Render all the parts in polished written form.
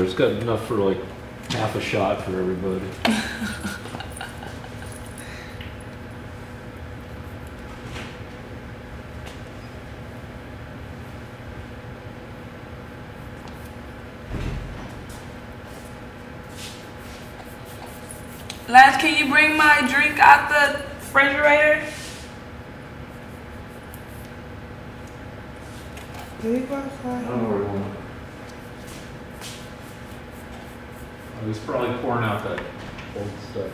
It's got enough for like half a shot for everybody. Lance, can you bring my drink out the refrigerator? I don't know where he went. Oh, he's probably pouring out that old stuff.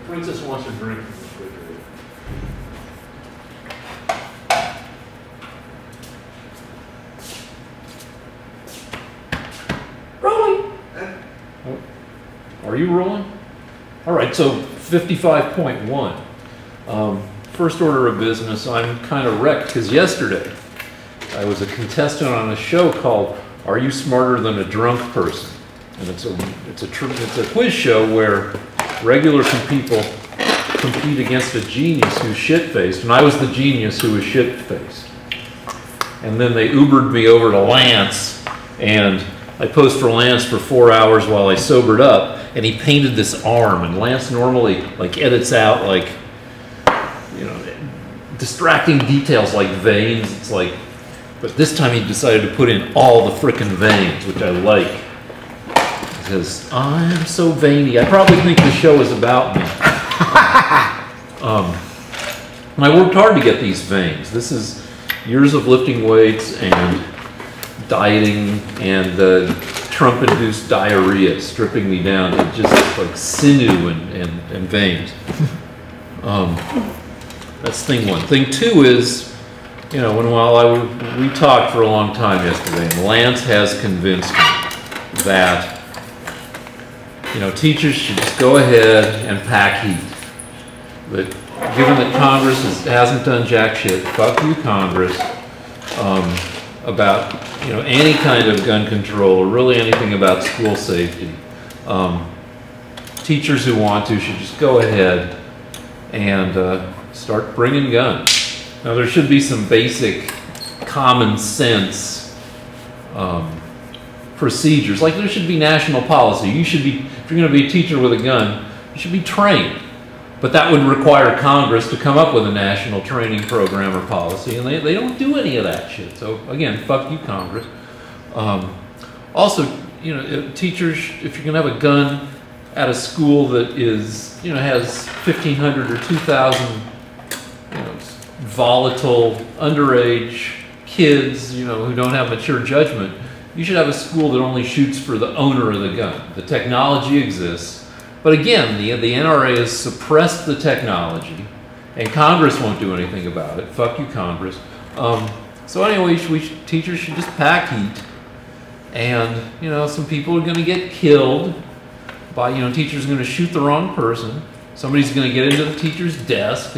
Princess wants a drink from the refrigerator. Rolling! Oh. Are you rolling? All right, so 55.1. First order of business, I'm kind of wrecked because yesterday I was a contestant on a show called Are You Smarter Than a Drunk Person? And it's a quiz show where regular people compete against a genius who's shit-faced, and I was the genius who was shit-faced. And then they Ubered me over to Lance, and I posed for Lance for 4 hours while I sobered up, and he painted this arm, and Lance normally like edits out like, you know, distracting details like veins. It's like, but this time he decided to put in all the frickin' veins, which I like. Because I'm so veiny. I probably think the show is about me. And I worked hard to get these veins. This is years of lifting weights and dieting and Trump-induced diarrhea stripping me down to just like sinew and veins. That's thing one. Thing two is, you know, we talked for a long time yesterday, and Lance has convinced me that, you know, teachers should just go ahead and pack heat. That given that Congress hasn't done jack shit, fuck you, Congress, about, you know, any kind of gun control or really anything about school safety. Teachers who want to should just go ahead and start bringing guns. Now there should be some basic common sense procedures. Like there should be national policy. You should be, if you're going to be a teacher with a gun, you should be trained. But that would require Congress to come up with a national training program or policy, and they don't do any of that shit. So again, fuck you, Congress. Also, you know, teachers, if you're going to have a gun at a school that is, you know, has 1,500 or 2,000, you know, volatile, underage kids, you know, who don't have mature judgment, you should have a school that only shoots for the owner of the gun. The technology exists. But again, the NRA has suppressed the technology, and Congress won't do anything about it. Fuck you, Congress. So anyway, teachers should just pack heat. And, you know, some people are going to get killed by, you know, teachers are going to shoot the wrong person. Somebody's going to get into the teacher's desk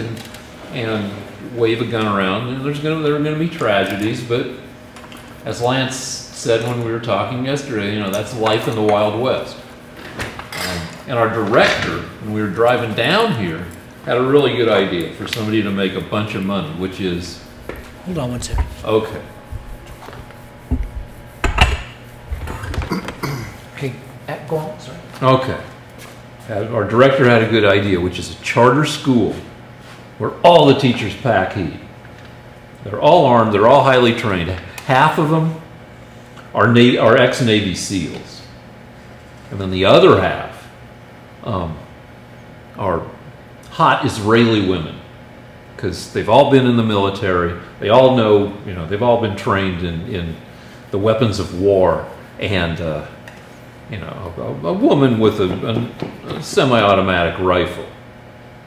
and wave a gun around. And there are going to be tragedies, but as Lance said when we were talking yesterday, you know, that's life in the Wild West. And our director, when we were driving down here, had a really good idea for somebody to make a bunch of money, which is... Hold on one second. Okay. Okay, go on, sorry. Okay. Our director had a good idea, which is a charter school where all the teachers pack heat. They're all armed, they're all highly trained. Half of them are ex-Navy SEALs. And then the other half are hot Israeli women, because they've all been in the military. They all know, you know, they've all been trained in the weapons of war. And, you know, a woman with a semi-automatic rifle,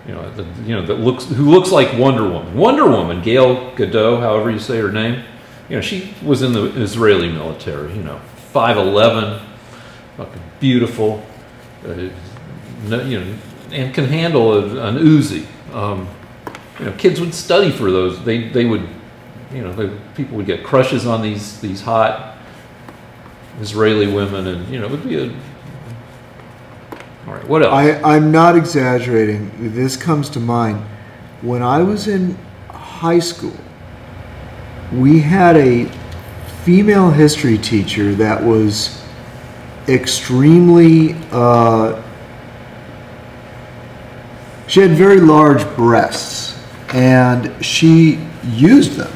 you know, who looks like Wonder Woman. Wonder Woman, Gal Gadot, however you say her name, you know, she was in the Israeli military, you know, 5'11", fucking beautiful, you know, and can handle an Uzi. You know, kids would study for those. They would, you know, people would get crushes on these hot Israeli women, and you know, it would be a. All right, what else? I'm not exaggerating. This comes to mind. When I was in high school, we had a female history teacher that was extremely, she had very large breasts, and she used them.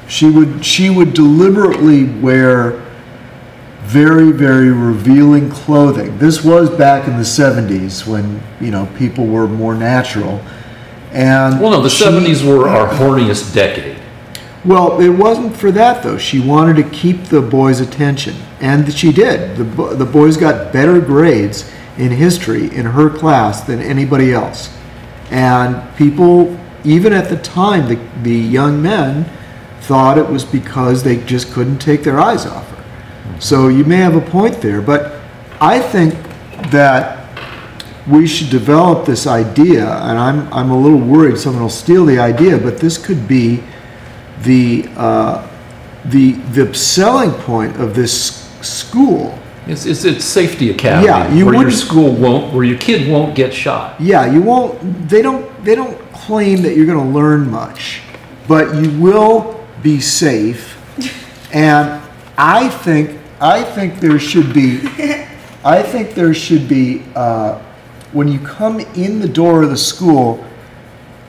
She would deliberately wear very, very revealing clothing. This was back in the 70s when, you know, people were more natural. And well, no, the 70s were our horniest decade. Well, it wasn't for that, though. She wanted to keep the boys' attention, and she did. The boys got better grades in history in her class than anybody else. And people, even at the time, the young men thought it was because they just couldn't take their eyes off her. So you may have a point there, but I think that we should develop this idea, and I'm a little worried someone will steal the idea, but this could be the selling point of this school. It's safety academy. Yeah, where your kid won't get shot. Yeah, you won't. They don't claim that you're going to learn much, but you will be safe. And I think there should be. When you come in the door of the school,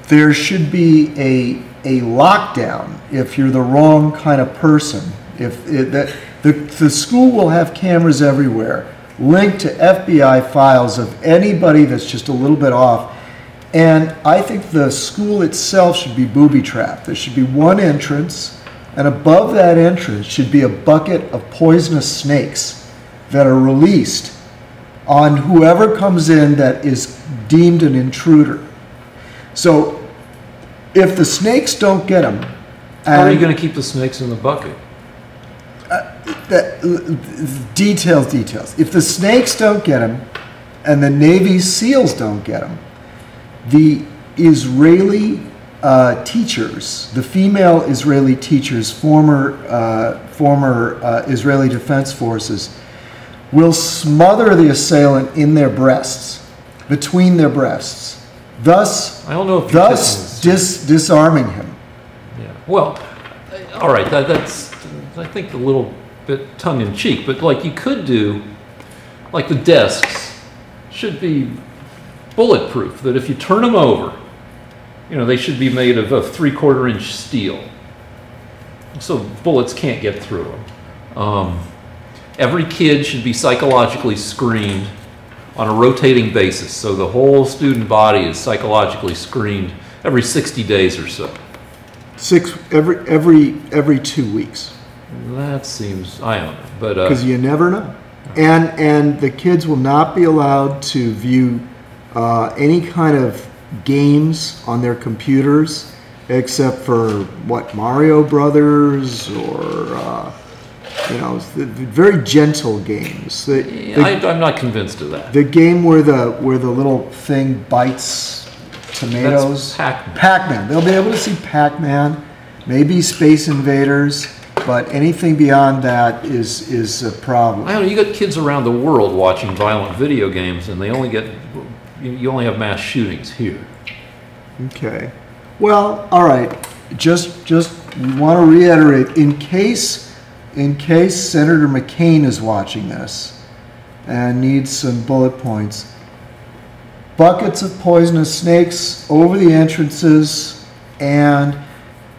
there should be a lockdown if you're the wrong kind of person. The school will have cameras everywhere, linked to FBI files of anybody that's just a little bit off. And I think the school itself should be booby-trapped. There should be one entrance, and above that entrance should be a bucket of poisonous snakes that are released on whoever comes in that is deemed an intruder. So if the snakes don't get them... How are you going to keep the snakes in the bucket? Details. If the snakes don't get them, and the Navy SEALs don't get them, the Israeli teachers, the female Israeli teachers, former Israeli Defense Forces, will smother the assailant in their breasts, between their breasts, thus disarming him. Yeah. Well, all right. That's I think a little bit tongue-in-cheek, but like you could do, like the desks should be bulletproof. That if you turn them over, you know, they should be made of 3/4 inch steel, so bullets can't get through them. Every kid should be psychologically screened on a rotating basis, so the whole student body is psychologically screened every 60 days or so. Every 2 weeks. That seems, I don't know, but because you never know, and the kids will not be allowed to view any kind of games on their computers, except for what, Mario Brothers or very gentle games. I'm not convinced of that. The game where the little thing bites tomatoes. That's Pac-Man. Pac-Man. They'll be able to see Pac-Man, maybe Space Invaders, but anything beyond that is a problem. I don't know. You got kids around the world watching violent video games, and you only have mass shootings here. Okay. Well, all right. Just want to reiterate, in case Senator McCain is watching this and needs some bullet points, buckets of poisonous snakes over the entrances, and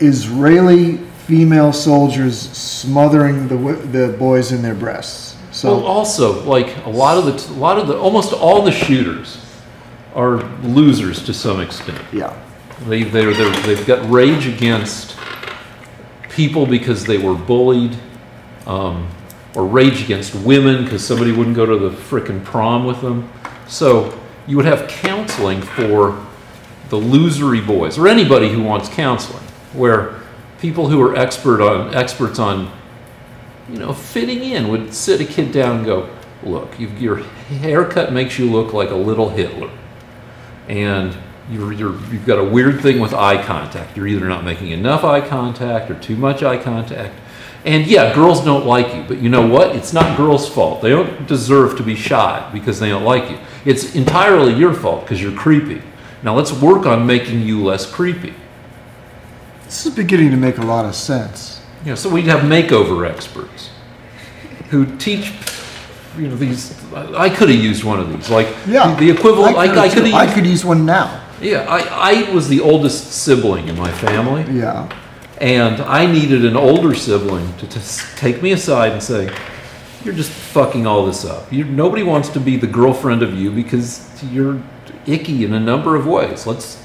Israeli female soldiers smothering the boys in their breasts. So well, also, like almost all the shooters are losers to some extent. yeah. They've got rage against people because they were bullied, or rage against women because somebody wouldn't go to the frickin' prom with them. So you would have counseling for the losery boys, or anybody who wants counseling, where people who are experts on fitting in would sit a kid down and go, look, your haircut makes you look like a little Hitler, and you've got a weird thing with eye contact. You're either not making enough eye contact or too much eye contact. And yeah, girls don't like you, but you know what? It's not girls' fault. They don't deserve to be shot because they don't like you. It's entirely your fault because you're creepy. Now let's work on making you less creepy. This is beginning to make a lot of sense. So we'd have makeover experts who teach you know, these. I could have used one of these, like Yeah. the equivalent. I could have. I could use one now. Yeah, I was the oldest sibling in my family, Yeah. and I needed an older sibling to take me aside and say, "You're just fucking all this up. Nobody wants to be the girlfriend of you because you're icky in a number of ways. Let's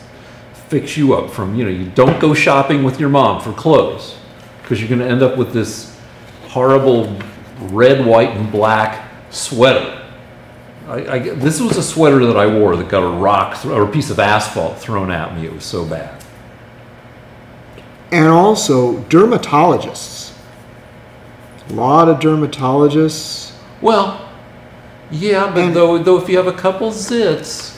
fix you up from, you know, you don't go shopping with your mom for clothes because you're going to end up with this horrible red, white, and black sweater." This was a sweater that I wore that got a rock or a piece of asphalt thrown at me. It was so bad. And also dermatologists. A lot of dermatologists. Well, yeah, but though if you have a couple zits,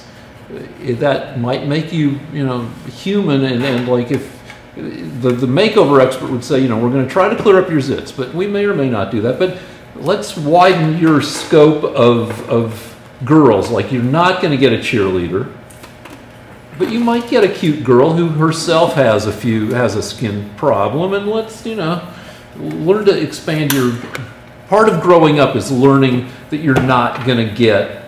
that might make you, you know, human. And like if the makeover expert would say, you know, we're going to try to clear up your zits, but we may or may not do that. But let's widen your scope of girls. Like, you're not going to get a cheerleader, but you might get a cute girl who herself has a skin problem, and let's, you know, learn to expand your. Part of growing up is learning that you're not going to get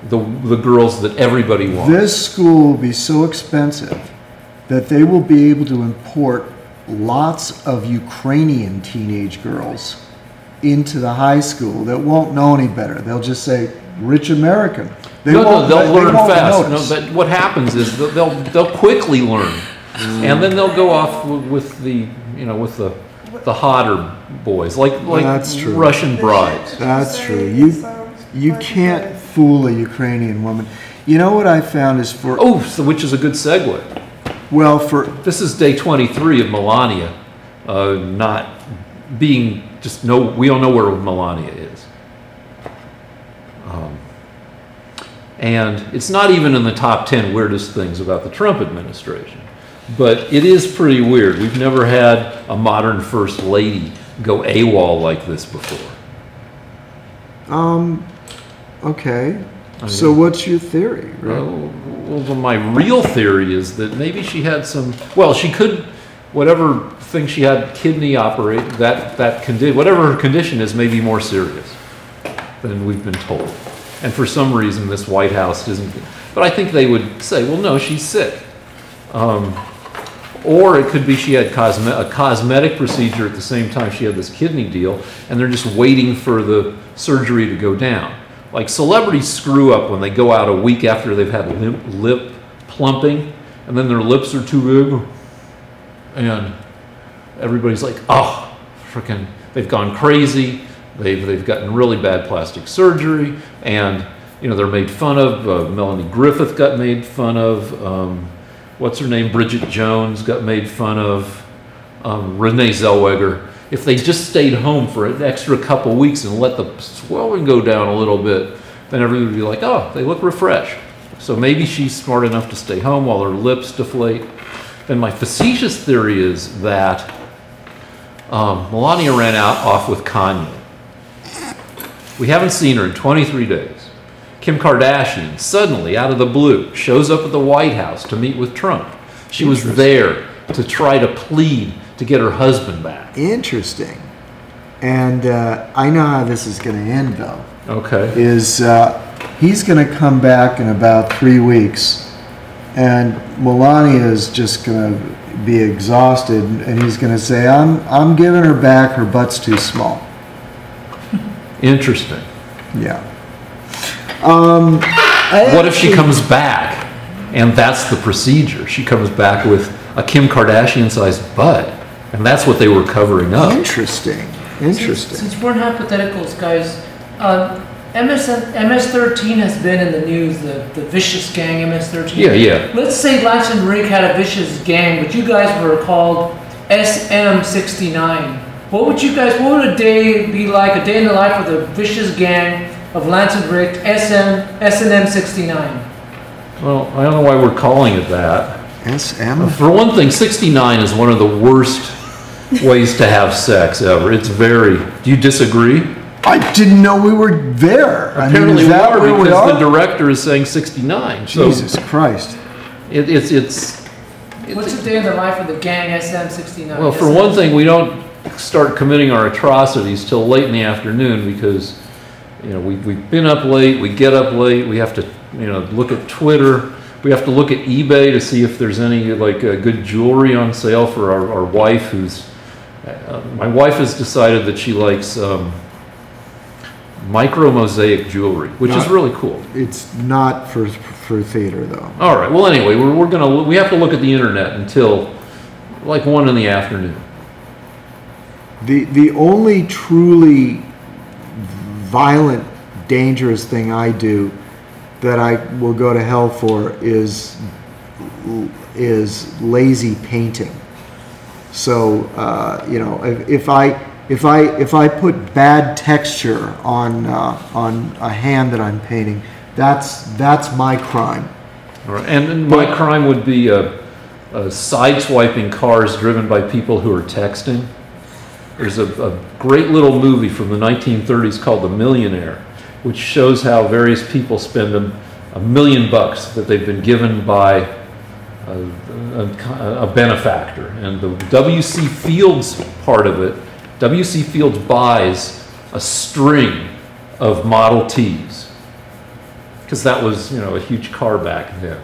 the girls that everybody wants. This school will be so expensive that they will be able to import lots of Ukrainian teenage girls into the high school that won't know any better. They'll just say, rich American. They'll learn fast. No, but what happens is they'll quickly learn, and then they'll go off with the, you know, with the hotter boys, like That's true. Russian brides. That's true. You can't fool a Ukrainian woman. You know what I found is Which is a good segue. Well, this is day 23 of Melania not being we don't know where Melania is. And it's not even in the top 10 weirdest things about the Trump administration. But it is pretty weird. We've never had a modern first lady go AWOL like this before. Okay. So what's your theory? Right? Well, my real theory is that maybe she had she could, whatever thing she had kidney operate, whatever her condition is, may be more serious than we've been told. And for some reason, this White House isn't. But I think they would say, well, no, she's sick. Or it could be she had a cosmetic procedure at the same time she had this kidney deal, and they're just waiting for the surgery to go down. Like, celebrities screw up when they go out a week after they've had lip plumping, and then their lips are too big, and everybody's like, oh, freaking, they've gone crazy. They've gotten really bad plastic surgery, and, you know, they're made fun of. Melanie Griffith got made fun of. What's her name? Bridget Jones got made fun of. Renee Zellweger. If they just stayed home for an extra couple weeks and let the swelling go down a little bit, then everybody would be like, oh, they look refreshed. So maybe she's smart enough to stay home while her lips deflate. Then my facetious theory is that Melania ran off with Kanye. We haven't seen her in 23 days. Kim Kardashian, suddenly, out of the blue, shows up at the White House to meet with Trump. She was there to try to plead to get her husband back. Interesting. And I know how this is going to end, though. Okay. He's going to come back in about 3 weeks, and Melania is just going to be exhausted, and he's going to say, I'm giving her back, her butt's too small. Interesting. Yeah. What if she comes back and that's the procedure? She comes back with a Kim Kardashian-sized butt, and that's what they were covering up. Interesting. Since we're in hypotheticals, guys, MS-13 has been in the news, the vicious gang MS-13. Yeah. Let's say Lance and Rick had a vicious gang, but you guys were called SM-69. What would a day be like, a day in the life of the vicious gang of Lance and Rick, S&M-69? Well, I don't know why we're calling it that. SM? For one thing, 69 is one of the worst ways to have sex ever. It's very... Do you disagree? I didn't know we were there. Apparently is that we are, where because we are? the director is saying 69. Jesus Christ. What's a day in the life of the gang SM-69? Well, for one thing, we don't start committing our atrocities till late in the afternoon because, you know, we've been up late, we get up late, we have to, you know, look at Twitter, we have to look at eBay to see if there's any like good jewelry on sale for our wife who's, my wife has decided that she likes micro mosaic jewelry, which is really cool. It's not for theater though. All right, well anyway, we have to look at the internet until like 1 in the afternoon. The only truly violent, dangerous thing I do that I will go to hell for is lazy painting. So you know, if I put bad texture on a hand that I'm painting, that's my crime. All right. And my crime would be sideswiping cars driven by people who are texting. There's a great little movie from the 1930s called The Millionaire, which shows how various people spend $1 million that they've been given by a benefactor. And the W.C. Fields part of it, W.C. Fields buys a string of Model Ts, because that was, you know, a huge car back then.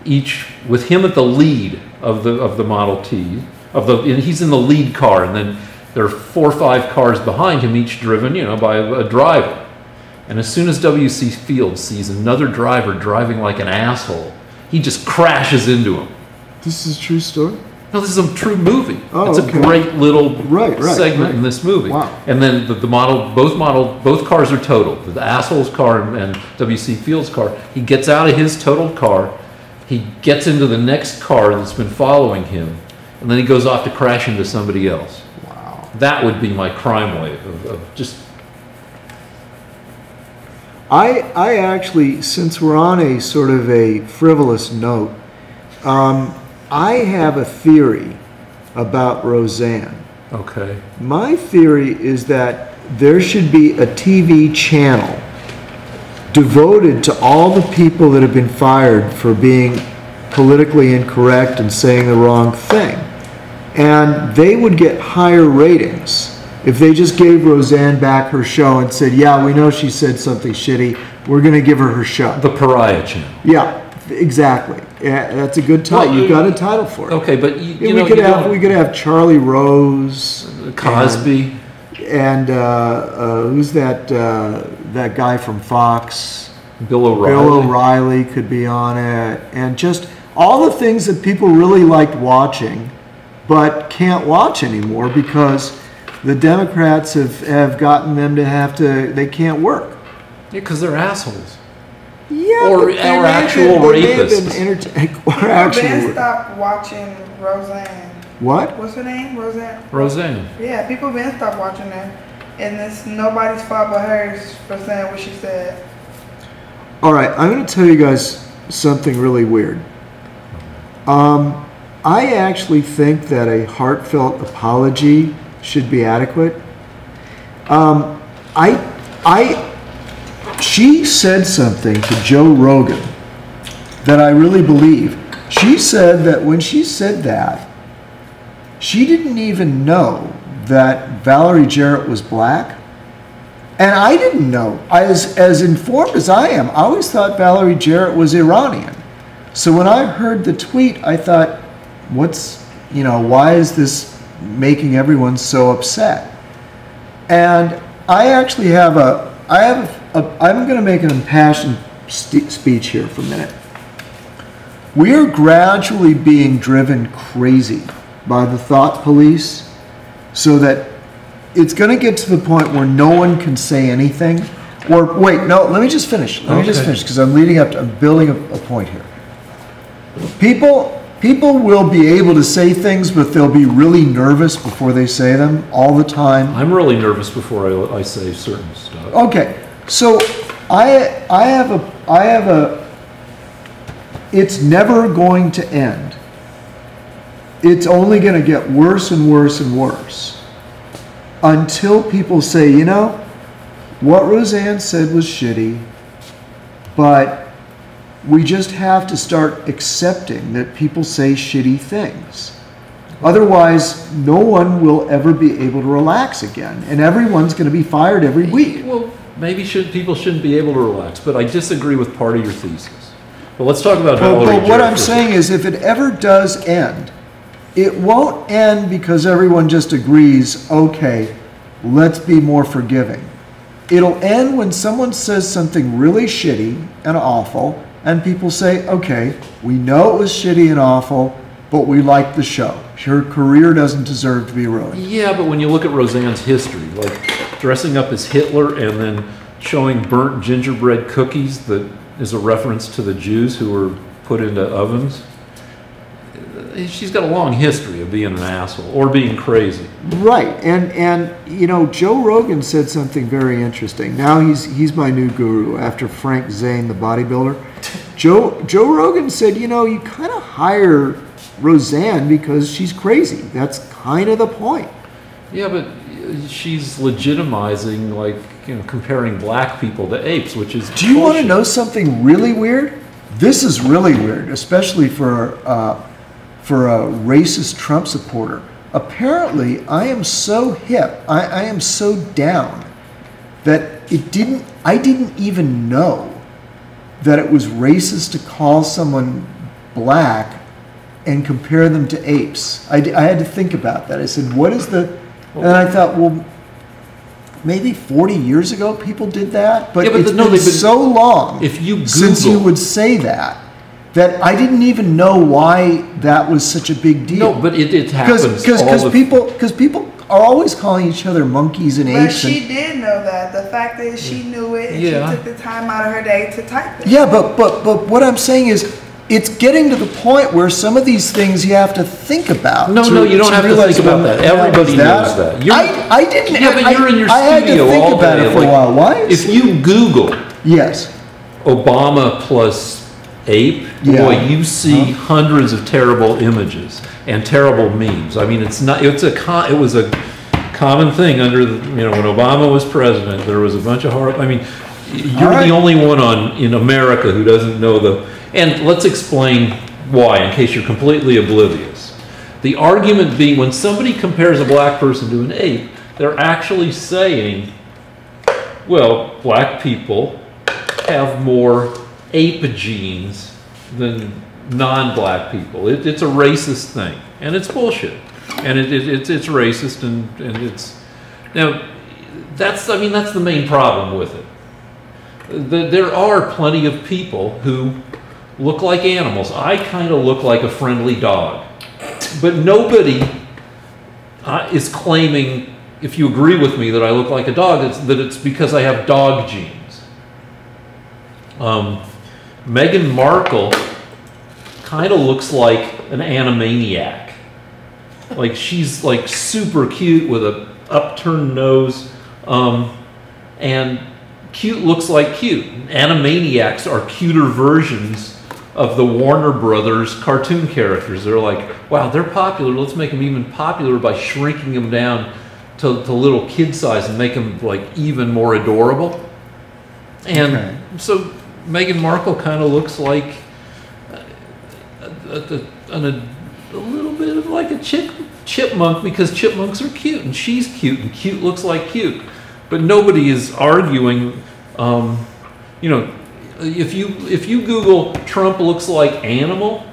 Each with him at the lead of the Model T, and he's in the lead car, and then there are 4 or 5 cars behind him, each driven, you know, by a driver. And as soon as W.C. Fields sees another driver driving like an asshole, he just crashes into him. This is a true story? No, this is a true movie. Oh, it's a great little segment in this movie. Wow. And then both cars are totaled. The asshole's car and W.C. Fields' car. He gets out of his totaled car. He gets into the next car that's been following him, and then he goes off to crash into somebody else. Wow. That would be my crime wave of just. I actually, since we're on a sort of a frivolous note, I have a theory about Roseanne. Okay. My theory is that there should be a TV channel devoted to all the people that have been fired for being politically incorrect and saying the wrong thing. And they would get higher ratings if they just gave Roseanne back her show and said, yeah, we know she said something shitty, we're going to give her show. The Pariah Channel. Yeah, exactly. Yeah, that's a good title. You've got a title for it. Okay, but we could have Charlie Rose, Cosby, and who's that guy from Fox? Bill O'Reilly. Bill O'Reilly could be on it, and just all the things that people really liked watching, but can't watch anymore because the Democrats have gotten them to they can't work. Yeah, because they're assholes. Yeah, or actual rapists. Or actually, stop watching Roseanne. What? What's her name? Roseanne. Roseanne. Yeah, people been stopped watching her, and it's nobody's fault but hers for saying what she said. All right, I'm going to tell you guys something really weird. I actually think that a heartfelt apology should be adequate. She said something to Joe Rogan that I really believe. She said that when she said that, she didn't even know that Valerie Jarrett was black. And I didn't know. As informed as I am, I always thought Valerie Jarrett was Iranian. So when I heard the tweet, I thought, why is this making everyone so upset? And I actually I'm going to make an impassioned speech here for a minute. We are gradually being driven crazy by the thought police so that it's going to get to the point where no one can say anything. Or wait, no, let me just finish. Let me just finish because I'm building a point here. People will be able to say things, but they'll be really nervous before they say them all the time. I'm really nervous before I say certain stuff. Okay, so I have a. It's never going to end. It's only going to get worse and worse and worse until people say, what Roseanne said was shitty, but we just have to start accepting that people say shitty things. Otherwise, no one will ever be able to relax again, and everyone's going to be fired every week. Well, maybe people shouldn't be able to relax. But I disagree with part of your thesis. But let's talk about But Valerie what Jarrett I'm for a saying is, if it ever does end, it won't end because everyone just agrees, okay, let's be more forgiving. It'll end when someone says something really shitty and awful, and people say, okay, we know it was shitty and awful, but we like the show. Her career doesn't deserve to be ruined. Yeah, but when you look at Roseanne's history, like dressing up as Hitler and then showing burnt gingerbread cookies that is a reference to the Jews who were put into ovens, she's got a long history of being an asshole or being crazy. Right, and you know, Joe Rogan said something very interesting. Now he's my new guru after Frank Zane, the bodybuilder. Joe Rogan said, you know, you kind of hire Roseanne because she's crazy. That's kind of the point. Yeah, but she's legitimizing, like, you know, comparing black people to apes, which is Do you want to bullshit. know something really weird? This is really weird, especially for a racist Trump supporter. Apparently, I am so hip, I am so down that I didn't even know that it was racist to call someone black and compare them to apes. I had to think about that. I said, what is the... And I thought, well, maybe 40 years ago people did that, but, Yeah, but it's no, been they've been- so long if you since you Google- would say that I didn't even know why that was such a big deal. No, but it happens all the... Because people are always calling each other monkeys and But apes. she did know that. The fact is, she knew it, and Yeah. she took the time out of her day to type it. Yeah, but what I'm saying is, it's getting to the point where some of these things you have to think about. No, you don't have to realize think about when that. Everybody knows that. I didn't. Yeah, but you're in your I had to studio think all about day. it for a while. Why? If you Google Yes. Obama plus ape, Yeah. boy, you see hundreds of terrible images and terrible memes. I mean, it was a common thing under when Obama was president. There was a bunch of horrible. I mean, you're right. the only one in America who doesn't know the. And let's explain why, in case you're completely oblivious. The argument being, when somebody compares a black person to an ape, they're actually saying, well, black people have more ape genes than non-black people. It's a racist thing, and it's bullshit, and it's racist, and it's now that's the main problem with it. There are plenty of people who look like animals. I kind of look like a friendly dog, but nobody is claiming, if you agree with me that I look like a dog, that it's because I have dog genes. Meghan Markle kind of looks like an animaniac. Like, she's like super cute with a upturned nose, and cute looks like cute. Animaniacs are cuter versions of the Warner Brothers cartoon characters. They're like, wow, they're popular. Let's make them even popular by shrinking them down to little kid size and make them like even more adorable. And so Meghan Markle kind of looks like a little bit of like a chipmunk, because chipmunks are cute and she's cute and cute looks like cute. But nobody is arguing, if you Google Trump looks like animal,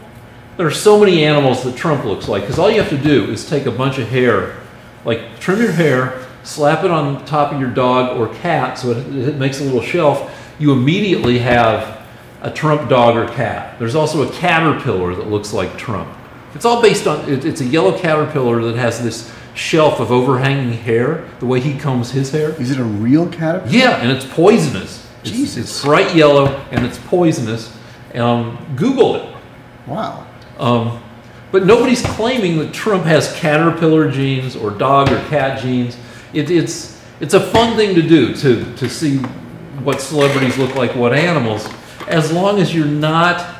there are so many animals that Trump looks like, because all you have to do is take a bunch of hair, like trim your hair, slap it on top of your dog or cat so it makes a little shelf. You immediately have a Trump dog or cat. There's also a caterpillar that looks like Trump. It's all based on, it's a yellow caterpillar that has this shelf of overhanging hair, the way he combs his hair. Is it a real caterpillar? Yeah, and it's poisonous. It's bright yellow and it's poisonous. Google it. Wow. But nobody's claiming that Trump has caterpillar genes or dog or cat genes. It's a fun thing to do, to see what celebrities look like, what animals, as long as you're not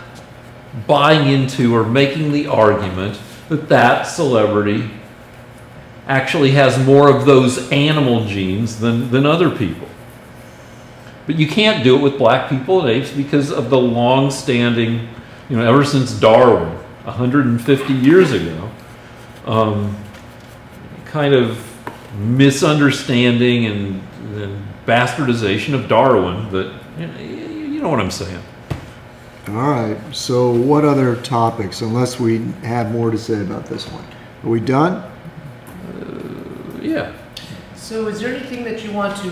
buying into or making the argument that that celebrity actually has more of those animal genes than other people. But you can't do it with black people and apes because of the long-standing, ever since Darwin, 150 years ago, kind of misunderstanding and bastardization of Darwin. But you know what I'm saying. All right. So what other topics, unless we have more to say about this one? Are we done? Yeah. So is there anything that you want to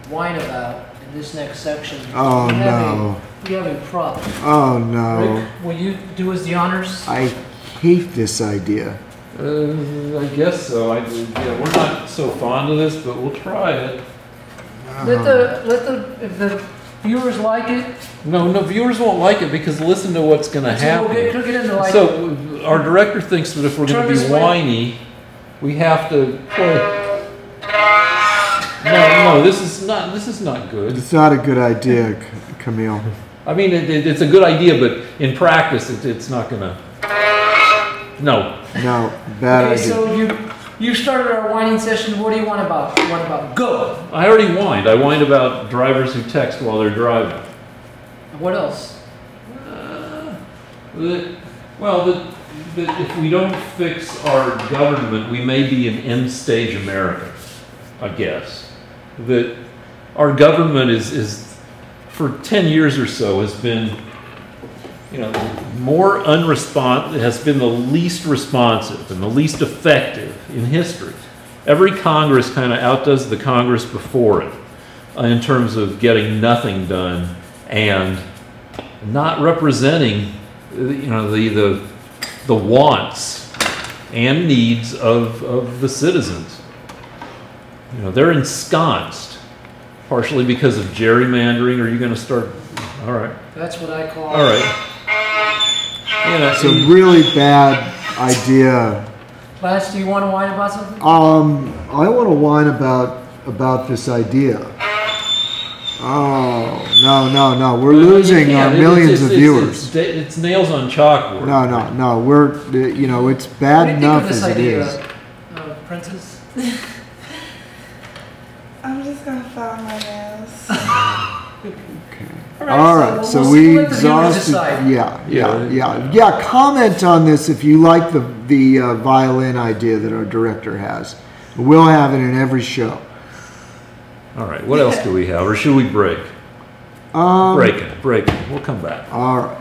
whine about in this next section? Oh, no. We have a prop. Oh, no. Rick, will you do us the honors? I hate this idea. I guess so. Yeah, we're not so fond of this, but we'll try it. If the viewers like it. No, viewers won't like it because listen to what's going to happen. We'll get into like So our director thinks that if we're going to be whiny, we have to play. No, this is not good. It's not a good idea, Camille. I mean, it's a good idea, but in practice, it's not going to. No. No, bad idea. So you started our whining session. What do you want about? Go. I already whined. I whined about drivers who text while they're driving. What else? That if we don't fix our government, we may be an end-stage America, I guess. That our government is for 10 years or so has been, more unresponsive, has been the least responsive and the least effective in history. Every Congress kind of outdoes the Congress before it in terms of getting nothing done and not representing, the wants and needs of the citizens. They're ensconced, partially because of gerrymandering. Are you going to start? All right. That's what I call. All right. It's a really bad idea. Lance, do you want to whine about something? I want to whine about this idea. Oh, no. We're losing our millions of viewers. It's nails on chalkboard. No. It's bad enough as it is. Princess? I'm just gonna file my nails. All right, so we exhausted. Yeah. Comment on this if you like the violin idea that our director has. We'll have it in every show. All right. What else do we have, or should we break? Break it. We'll come back. All right.